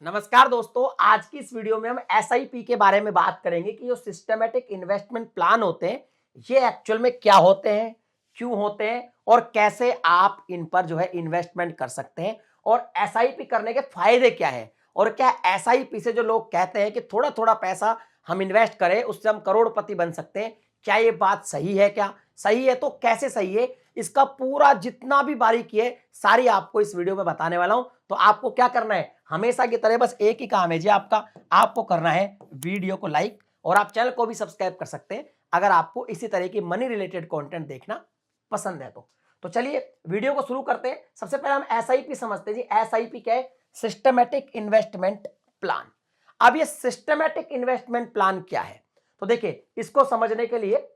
नमस्कार दोस्तों, आज की इस वीडियो में हम एसआईपी के बारे में बात करेंगे कि जो सिस्टमेटिक इन्वेस्टमेंट प्लान होते हैं ये एक्चुअल में क्या होते हैं, क्यों होते हैं और कैसे आप इन पर जो है इन्वेस्टमेंट कर सकते हैं और एसआईपी करने के फायदे क्या है और क्या एसआईपी से जो लोग कहते हैं कि थोड़ा थोड़ा पैसा हम इन्वेस्ट करें उससे हम करोड़पति बन सकते हैं, क्या ये बात सही है? क्या सही है तो कैसे सही है, इसका पूरा जितना भी बारीकी है सारी आपको इस वीडियो में बताने वाला हूं। तो आपको क्या करना है, हमेशा की तरह बस एक ही काम है जी आपको करना है वीडियो को लाइक और आप चैनल को भी सब्सक्राइब कर सकते हैं अगर आपको इसी तरह की मनी रिलेटेड कंटेंट देखना पसंद है तो चलिए वीडियो को शुरू करते हैं। सबसे पहले हम एसआईपी समझते हैं जी। एसआईपी क्या है? Systematic investment plan. अब ये सिस्टमेटिक इन्वेस्टमेंट प्लान क्या है तो देखिए, इसको समझने के लिए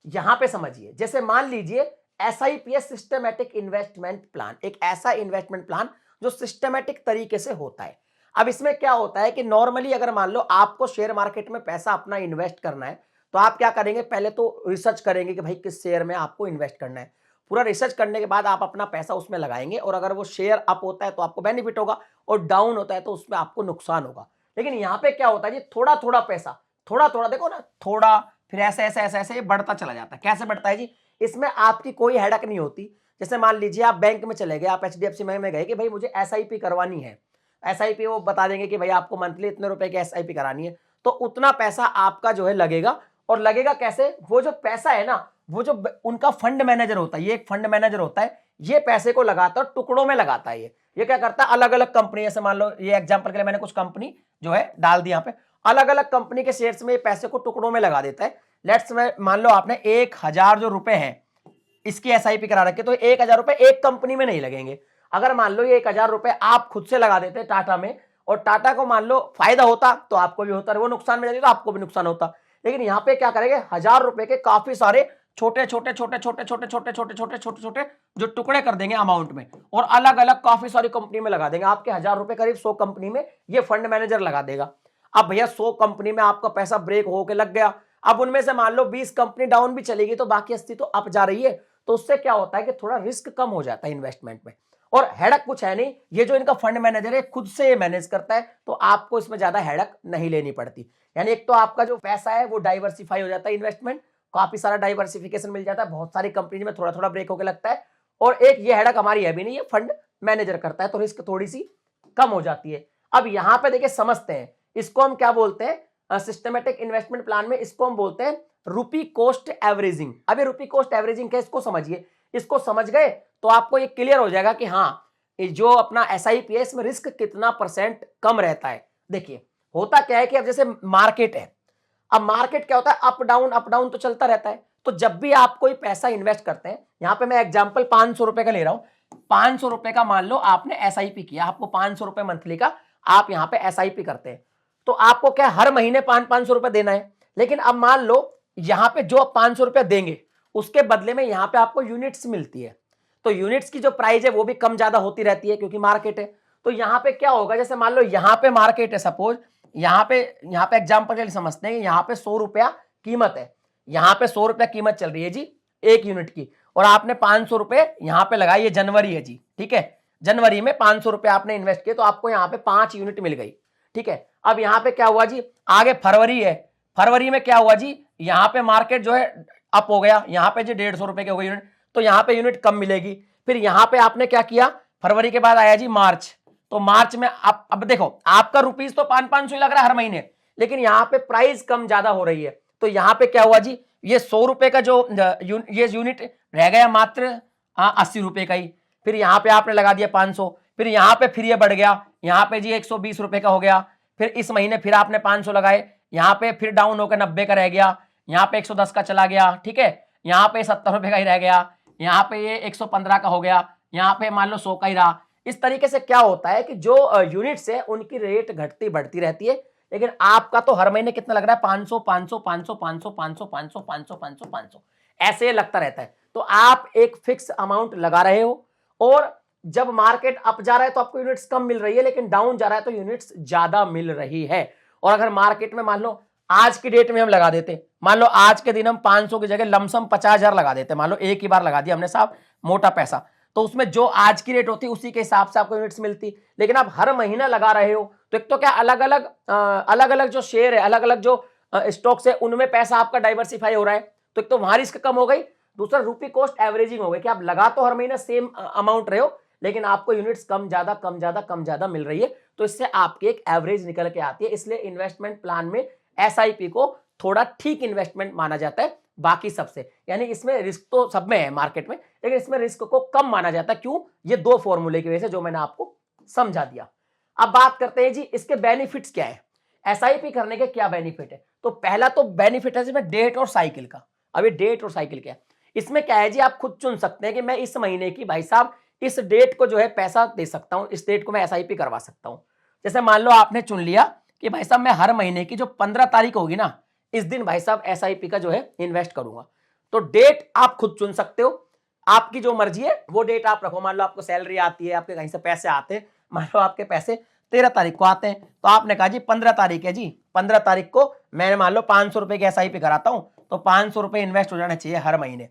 यहां पे समझिए। जैसे मान लीजिए एसआईपी सिस्टमेटिक इन्वेस्टमेंट प्लान, एक ऐसा इन्वेस्टमेंट प्लान जो सिस्टमेटिक तरीके से होता है। अब इसमें क्या होता है कि नॉर्मली अगर मान लो आपको शेयर मार्केट में पैसा अपना इन्वेस्ट करना है तो आप क्या करेंगे, पहले तो रिसर्च करेंगे कि भाई किस शेयर में आपको इन्वेस्ट करना है। पूरा रिसर्च करने के बाद आप अपना पैसा उसमें लगाएंगे और अगर वो शेयर अप होता है तो आपको बेनिफिट होगा और डाउन होता है तो उसमें आपको नुकसान होगा। लेकिन यहां पे क्या होता है जी, थोड़ा थोड़ा पैसा, थोड़ा थोड़ा देखो ना, थोड़ा फिर ऐसे ऐसे ऐसे ऐसे ये बढ़ता चला जाता है। कैसे बढ़ता है जी? इसमें आपकी कोई हेडक नहीं होती। जैसे मान लीजिए आप बैंक में चले गए, आप एचडीएफसी में गए कि भाई मुझे एसआईपी करवानी है। एसआईपी वो बता देंगे कि भाई आपको मंथली इतने रुपए की एसआईपी करानी है, तो उतना पैसा आपका जो है लगेगा। और लगेगा कैसे? वो जो पैसा है ना, वो जो उनका फंड मैनेजर होता है, ये एक फंड मैनेजर होता है, ये पैसे को लगाता है, टुकड़ों में लगाता है। ये क्या करता है, अलग अलग कंपनी, जैसे मान लो ये एग्जांपल के लिए मैंने कुछ कंपनी जो है डाल दी, यहाँ पे अलग अलग कंपनी के शेयर्स में ये पैसे को टुकड़ों में लगा देता है। लेट्स में मान लो आपने 1000 जो रुपए हैं इसकी एसआईपी करा रखे, तो 1000 रुपए एक कंपनी में नहीं लगेंगे। अगर मान लो ये 1000 रुपए आप खुद से लगा देते टाटा में और टाटा को मान लो फायदा होता तो आपको भी होता, वो नुकसान में जाती तो आपको भी नुकसान होता। लेकिन यहाँ पे क्या करेंगे, 1000 रुपए के काफी सारे छोटे छोटे छोटे छोटे छोटे छोटे छोटे छोटे छोटे छोटे जो टुकड़े कर देंगे अमाउंट में और अलग अलग काफी सारी कंपनी में लगा देंगे। आपके 1000 रुपए करीब 100 कंपनी में ये फंड मैनेजर लगा देगा। अब भैया 100 कंपनी में आपका पैसा ब्रेक होके लग गया, अब उनमें से मान लो 20 कंपनी डाउन भी चलेगी तो बाकी 80 तो अप जा रही है। तो उससे क्या होता है कि थोड़ा रिस्क कम हो जाता है इन्वेस्टमेंट में और हेडक कुछ है नहीं। ये जो इनका फंड मैनेजर है खुद से ये मैनेज करता है, तो आपको इसमें ज्यादा हेडक नहीं लेनी पड़ती। यानी एक तो आपका जो पैसा है वो डाइवर्सिफाई हो जाता है, इन्वेस्टमेंट काफी सारा डाइवर्सिफिकेशन मिल जाता है, बहुत सारी कंपनी में थोड़ा थोड़ा ब्रेक होकर लगता है। और एक ये हेडक हमारी है भी नहीं, ये फंड मैनेजर करता है, तो रिस्क थोड़ी सी कम हो जाती है। अब यहां पे देखिए समझते हैं, इसको हम क्या बोलते हैं सिस्टमेटिक इन्वेस्टमेंट प्लान में, इसको हम बोलते हैं रुपी कोस्ट एवरेजिंग। अब ये रुपी कोस्ट एवरेजिंग क्या है, इसको समझिए। इसको समझ गए तो आपको ये क्लियर हो जाएगा कि हाँ, जो अपना एसआईपी है इसमें रिस्क कितना परसेंट कम रहता है। देखिए होता क्या है कि अब जैसे मार्केट है, अब मार्केट क्या होता है, अप डाउन तो चलता रहता है। तो जब भी आप कोई पैसा इन्वेस्ट करते हैं, यहां पे मैं एग्जांपल 500 रुपए का ले रहा हूं, 500 रुपए का मान लो आपने एसआईपी किया, आपको 500 रुपए मंथली का आप यहां पे एसआईपी करते हैं, तो आपको क्या हर महीने 500 रुपए देना है। लेकिन अब मान लो यहां पे जो 500 रुपए देंगे उसके बदले में यहां पे आपको यूनिट्स मिलती है, तो यूनिट्स की जो प्राइस है वो भी कम ज्यादा होती रहती है क्योंकि मार्केट है। तो यहां पे क्या होगा, जैसे मान लो यहां पे मार्केट है, सपोज यहां पे एग्जांपल के लिए समझते हैं, यहां पे 100 रुपया कीमत है, यहां पे 100 रुपया कीमत चल रही है जी एक यूनिट की, और आपने 500 रुपए यहां पे लगाई, ये जनवरी है जी, ठीक है, जनवरी में 500 रुपए आपने इन्वेस्ट किए तो आपको यहां पे 5 यूनिट मिल गई, ठीक है। अब यहां पे क्या हुआ जी, आगे फरवरी है, फरवरी में क्या हुआ जी, यहां पे मार्केट जो है अप हो गया, यहां पे जी 150 रुपए के हो गए यूनिट, तो यहां पे यूनिट कम मिलेगी। फिर यहां पे आपने क्या किया, फरवरी के बाद आया जी मार्च, तो मार्च में आप अब देखो आपका रुपीस तो 500 ही लग रहा है हर महीने, लेकिन यहां पे प्राइस कम ज्यादा हो रही है, तो यहां पे क्या हुआ जी, ये 100 रुपए का जो ये यूनिट रह गया मात्र 80 रुपए का ही। फिर यहां पे आपने लगा दिया 500, फिर यहां पे फिर ये बढ़ गया, यहां पे जी 120 रुपए का हो गया। फिर इस महीने फिर आपने 500 लगाए, यहां पे फिर डाउन होकर 90 का रह गया, यहां पे 110 का चला गया, ठीक है, यहां पे 70 रुपए का ही रह गया, यहां पे ये 115 का हो गया, यहां पे मान लो 100 का ही रहा। इस तरीके से क्या होता है कि जो यूनिट्स है उनकी रेट घटती बढ़ती रहती है, लेकिन आपका तो हर महीने कितना लग रहा है, 500 500 500 500 500 500 500 500 500 ऐसे लगता रहता है। तो आप एक फिक्स अमाउंट लगा रहे हो और जब मार्केट अप जा रहा है तो आपको यूनिट्स कम मिल रही है, लेकिन डाउन जा रहा है तो यूनिट्स ज्यादा मिल रही है। और अगर मार्केट में मान लो आज की डेट में हम लगा देते, मान लो आज के दिन हम 500 की जगह लमसम 50,000 लगा देते, मान लो एक ही बार लगा दिया हमने साहब मोटा पैसा, तो उसमें जो आज की रेट होती उसी के हिसाब से आपको यूनिट्स मिलती। लेकिन आप हर महीना लगा रहे हो तो एक तो क्या अलग अलग जो शेयर है, अलग अलग जो स्टॉक्स है, उनमें पैसा आपका डाइवर्सिफाई हो रहा है, तो एक तो वहां रिस्क कम हो गई। दूसरा रुपी कॉस्ट एवरेजिंग हो गई कि आप लगा तो हर महीने सेम अमाउंट रहे हो, लेकिन आपको यूनिट्स कम ज्यादा मिल रही है, तो इससे आपकी एक एवरेज निकल के आती है। इसलिए इन्वेस्टमेंट प्लान में एसआईपी को थोड़ा ठीक इन्वेस्टमेंट माना जाता है बाकी सबसे। यानी इसमें रिस्क तो सब में है मार्केट में, लेकिन इसमें रिस्क को कम माना जाता है। क्यों? ये दो फॉर्मूले की वजह से जो मैंने आपको समझा दिया। अब बात करते हैं जी इसके बेनिफिट्स क्या है, एसआईपी करने के क्या बेनिफिट है। तो पहला तो बेनिफिट है इसमें डेट और साइकिल का। अभी डेट और साइकिल क्या है, इसमें क्या है जी, आप खुद चुन सकते हैं कि मैं इस महीने की भाई साहब इस डेट को जो है पैसा दे सकता हूं, इस डेट को मैं एसआईपी करवा सकता हूं। जैसे मान लो आपने चुन लिया कि भाई साहब मैं हर महीने की जो 15 तारीख होगी ना, इस दिन भाई साहब एसआईपी का जो है इन्वेस्ट करूंगा। तो डेट आप खुद चुन सकते हो, आपकी जो मर्जी है वो डेट आप रखो। मान लो आपको सैलरी आती है, आपके कहीं से पैसे आते हैं, मान लो आपके पैसे 13 तारीख को आते हैं, तो आपने कहा जी 15 तारीख है जी, 15 तारीख को मैं मान लो 500 रुपए की एसआईपी कराता हूं, तो 500 रुपए इन्वेस्ट हो जाना चाहिए हर महीने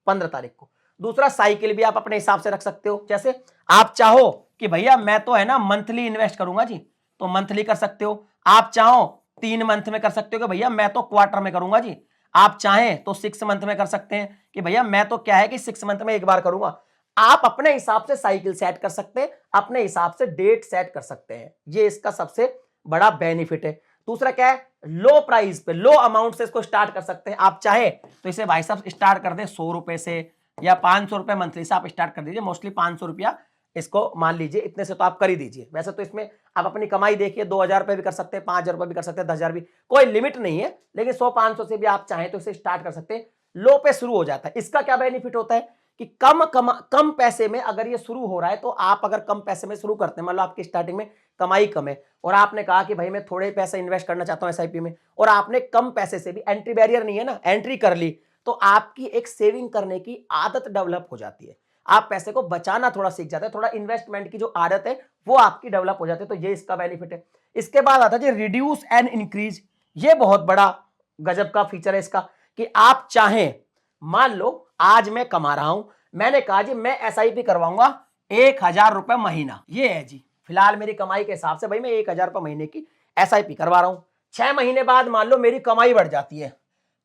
15 तारीख को। दूसरा साइकिल भी आप अपने हिसाब से रख सकते हो, जैसे आप चाहो कि भैया मैं तो है ना मंथली इन्वेस्ट करूंगा जी, तो मंथली कर सकते हो। आप चाहो 3 मंथ में कर सकते हो कि भैया मैं तो क्वार्टर में करूंगा जी। आप चाहें तो 6 मंथ में कर सकते हैं कि भैया मैं तो क्या है कि 6 मंथ में एक बार करूंगा। आप अपने हिसाब से साइकिल सेट कर सकते हैं, अपने हिसाब से डेट सेट कर सकते हैं। ये इसका सबसे बड़ा बेनिफिट है। दूसरा क्या है, लो प्राइस पे, लो अमाउंट से इसको स्टार्ट कर सकते हैं। आप चाहे तो इसे भाई साहब स्टार्ट कर दें 100 रुपए से या 500 रुपए मंथली से आप स्टार्ट कर दीजिए। मोस्टली 500 रुपया इसको मान लीजिए, इतने से तो आप कर ही दीजिए। वैसे तो इसमें आप अपनी कमाई देखिए, 2000 रुपए भी कर सकते हैं, 5000 रुपए भी कर सकते हैं, 10,000 भी, कोई लिमिट नहीं है। लेकिन 100-500 से भी आप चाहें तो इसे स्टार्ट कर सकते हैं। लो पे शुरू हो जाता है। इसका क्या बेनिफिट होता है कि कम पैसे में अगर ये शुरू हो रहा है, तो आप अगर कम पैसे में शुरू करते हैं, मान लो आपकी स्टार्टिंग में कमाई कम है और आपने कहा कि भाई मैं थोड़े पैसे इन्वेस्ट करना चाहता हूं एसआईपी में, और आपने कम पैसे से भी, एंट्री बैरियर नहीं है ना, एंट्री कर ली, तो आपकी एक सेविंग करने की आदत डेवलप हो जाती है। आप पैसे को बचाना थोड़ा सीख जाते हैं, थोड़ा इन्वेस्टमेंट की जो आदत है वो आपकी डेवलप हो जाती है। तो ये इसका बेनिफिट है। इसके बाद आता है रिड्यूस एंड इंक्रीज। ये बहुत बड़ा गजब का फीचर है इसका कि आप चाहें, मान लो आज मैं कमा रहा हूं, मैंने कहा जी मैं एसआईपी करवाऊंगा 1000 रुपए महीना, ये है जी फिलहाल मेरी कमाई के हिसाब से, भाई मैं 1000 रुपए महीने की एसआईपी करवा रहा हूं। 6 महीने बाद मान लो मेरी कमाई बढ़ जाती है।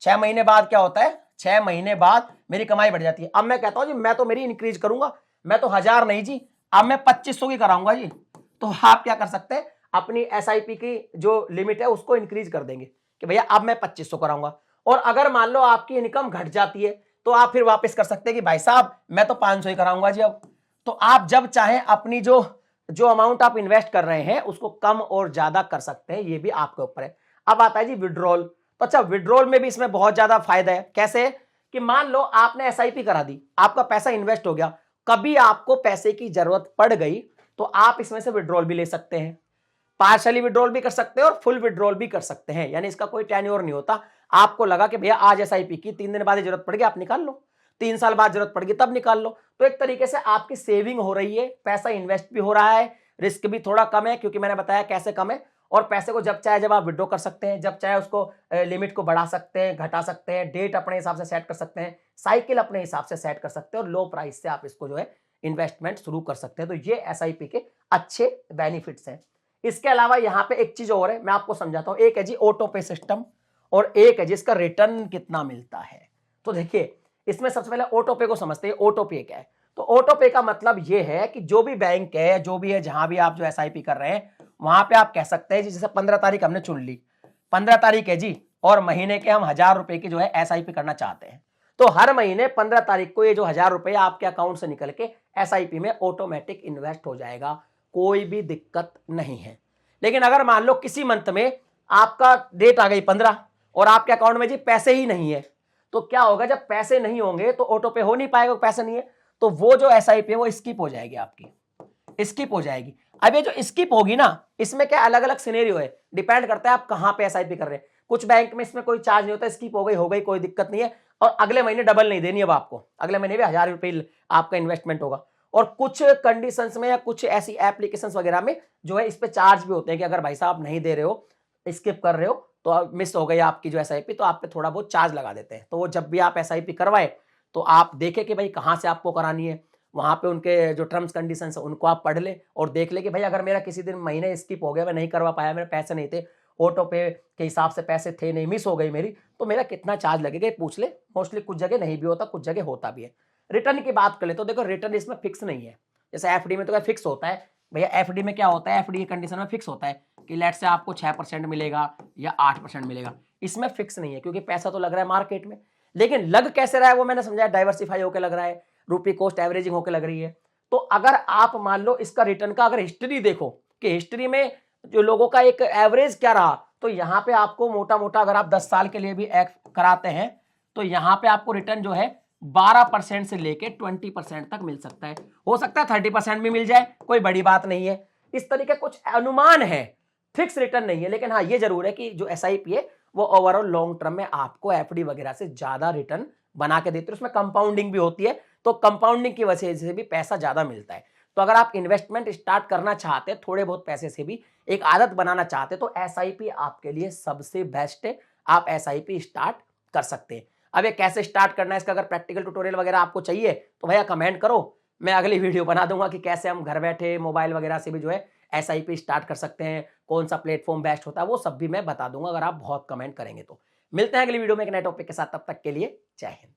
6 महीने बाद क्या होता है, 6 महीने बाद मेरी कमाई बढ़ जाती है। अब मैं कहता हूं जी मैं तो मेरी इंक्रीज करूंगा, मैं तो 1000 नहीं जी, अब मैं 2500 की कराऊंगा जी। तो आप क्या कर सकते हैं, अपनी एसआईपी की जो लिमिट है उसको इंक्रीज कर देंगे कि भैया अब मैं 2500 कराऊंगा। और अगर मान लो आपकी इनकम घट जाती है, तो आप फिर वापस कर सकते हैं कि भाई साहब मैं तो 500 ही कराऊंगा जी अब। तो आप जब चाहें अपनी जो अमाउंट आप इन्वेस्ट कर रहे हैं उसको कम और ज्यादा कर सकते हैं, ये भी आपके ऊपर है। अब आता है जी विड्रॉल। तो अच्छा, विड्रॉल में भी इसमें बहुत ज्यादा फायदा है। कैसे कि मान लो आपने एसआईपी करा दी, आपका पैसा इन्वेस्ट हो गया, कभी आपको पैसे की जरूरत पड़ गई तो आप इसमें से विड्रॉल भी ले सकते हैं। पार्शली विड्रॉल भी कर सकते हैं और फुल विड्रॉल भी कर सकते हैं। यानी इसका कोई टेन्योर नहीं होता। आपको लगा कि भैया आज एसआईपी की, 3 दिन बाद जरूरत पड़ गई आप निकाल लो, 3 साल बाद जरूरत पड़ेगी तब निकाल लो। तो एक तरीके से आपकी सेविंग हो रही है, पैसा इन्वेस्ट भी हो रहा है, रिस्क भी थोड़ा कम है, क्योंकि मैंने बताया कैसे कम है। और पैसे को जब चाहे जब आप विड्रॉ कर सकते हैं, जब चाहे उसको लिमिट को बढ़ा सकते हैं, घटा सकते हैं, डेट अपने हिसाब से सेट कर सकते हैं, साइकिल अपने हिसाब से सेट कर सकते हैं, और लो प्राइस से आप इसको जो है इन्वेस्टमेंट शुरू कर सकते हैं। तो ये एसआईपी के अच्छे बेनिफिट्स हैं। इसके अलावा यहाँ पे एक चीज और है, मैं आपको समझाता हूं। एक है जी ऑटो पे सिस्टम और एक है जिसका रिटर्न कितना मिलता है। तो देखिए इसमें सबसे पहले ऑटो पे को समझते हैं। ऑटो पे क्या है, तो ऑटो पे का मतलब ये है कि जो भी बैंक है, जो भी है, जहां भी आप जो एसआईपी कर रहे हैं, वहां पे आप कह सकते हैं जी, जैसे 15 तारीख हमने चुन ली, 15 तारीख है जी, और महीने के हम 1000 रुपए की जो है एसआईपी करना चाहते हैं, तो हर महीने 15 तारीख को ये जो 1000 रुपए आपके अकाउंट से निकल के एसआईपी में ऑटोमेटिक इन्वेस्ट हो जाएगा, कोई भी दिक्कत नहीं है। लेकिन अगर मान लो किसी मंथ में आपका डेट आ गई 15 और आपके अकाउंट में जी पैसे ही नहीं है, तो क्या होगा, जब पैसे नहीं होंगे तो ऑटो पे हो नहीं पाएगा, पैसे नहीं है, तो वो जो एसआईपी है वो स्किप हो जाएगी, आपकी स्किप हो जाएगी। अब ये जो स्किप होगी ना, इसमें क्या अलग अलग सिनेरियो है, डिपेंड करता है आप कहां पे एसआईपी कर रहे हैं। कुछ बैंक में इसमें कोई चार्ज नहीं होता, स्किप हो गई कोई दिक्कत नहीं है, और अगले महीने डबल नहीं देनी। अब आपको अगले महीने भी 1000 रुपये आपका इन्वेस्टमेंट होगा। और कुछ कंडीशंस में या कुछ ऐसी एप्लीकेशंस वगैरह में जो है इस पे चार्ज भी होते हैं कि अगर भाई साहब नहीं दे रहे हो, स्किप कर रहे हो, तो मिस हो गई आपकी जो एसआईपी, तो आप पे थोड़ा बहुत चार्ज लगा देते हैं। तो वो जब भी आप एसआईपी करवाए तो आप देखें कि भाई कहां से आपको करानी है, वहां पे उनके जो टर्म्स कंडीशन है उनको आप पढ़ ले और देख ले कि भाई अगर मेरा किसी दिन महीने स्किप हो गया, मैं नहीं करवा पाया, मेरे पैसे नहीं थे, ऑटो पे के हिसाब से पैसे थे नहीं, मिस हो गई मेरी, तो मेरा कितना चार्ज लगेगा, पूछ ले। मोस्टली कुछ जगह नहीं भी होता, कुछ जगह होता भी है। रिटर्न की बात कर ले तो देखो रिटर्न इसमें फिक्स नहीं है। जैसे एफडी में तो क्या फिक्स होता है भैया, एफडी में क्या होता है, एफडी की कंडीशन में फिक्स होता है कि लेट से आपको 6% मिलेगा या 8% मिलेगा। इसमें फिक्स नहीं है क्योंकि पैसा तो लग रहा है मार्केट में, लेकिन लग कैसे रहा है वो मैंने समझाया, डाइवर्सिफाई होकर लग रहा है, रूपी कॉस्ट एवरेजिंग होकर लग रही है। तो अगर आप मान लो इसका रिटर्न का अगर हिस्ट्री देखो कि हिस्ट्री में जो लोगों का एक एवरेज क्या रहा, तो यहां पे आपको मोटा मोटा अगर आप 10 साल के लिए भी कराते हैं तो यहां पे आपको रिटर्न जो है 12% से लेके 20% तक मिल सकता है। हो सकता है 30% भी मिल जाए, कोई बड़ी बात नहीं है। इस तरीके कुछ अनुमान है, फिक्स रिटर्न नहीं है। लेकिन हाँ ये जरूर है कि जो एसआईपी है वो ओवरऑल लॉन्ग टर्म में आपको एफडी वगैरह से ज्यादा रिटर्न बना के देती है। उसमें कंपाउंडिंग भी होती है, तो कंपाउंडिंग की वजह से भी पैसा ज्यादा मिलता है। तो अगर आप इन्वेस्टमेंट स्टार्ट करना चाहते हैं, थोड़े बहुत पैसे से भी एक आदत बनाना चाहते हैं, तो एसआईपी आपके लिए सबसे बेस्ट है। आप एसआईपी स्टार्ट कर सकते हैं। अब ये कैसे स्टार्ट करना है, इसका अगर प्रैक्टिकल ट्यूटोरियल वगैरह आपको चाहिए तो भैया कमेंट करो, मैं अगली वीडियो बना दूंगा कि कैसे हम घर बैठे मोबाइल वगैरह से भी जो है एसआईपी स्टार्ट कर सकते हैं, कौन सा प्लेटफॉर्म बेस्ट होता है, वो सब भी मैं बता दूंगा अगर आप बहुत कमेंट करेंगे तो। मिलते हैं अगली वीडियो में एक नए टॉपिक के साथ, तब तक के लिए जय हिंद।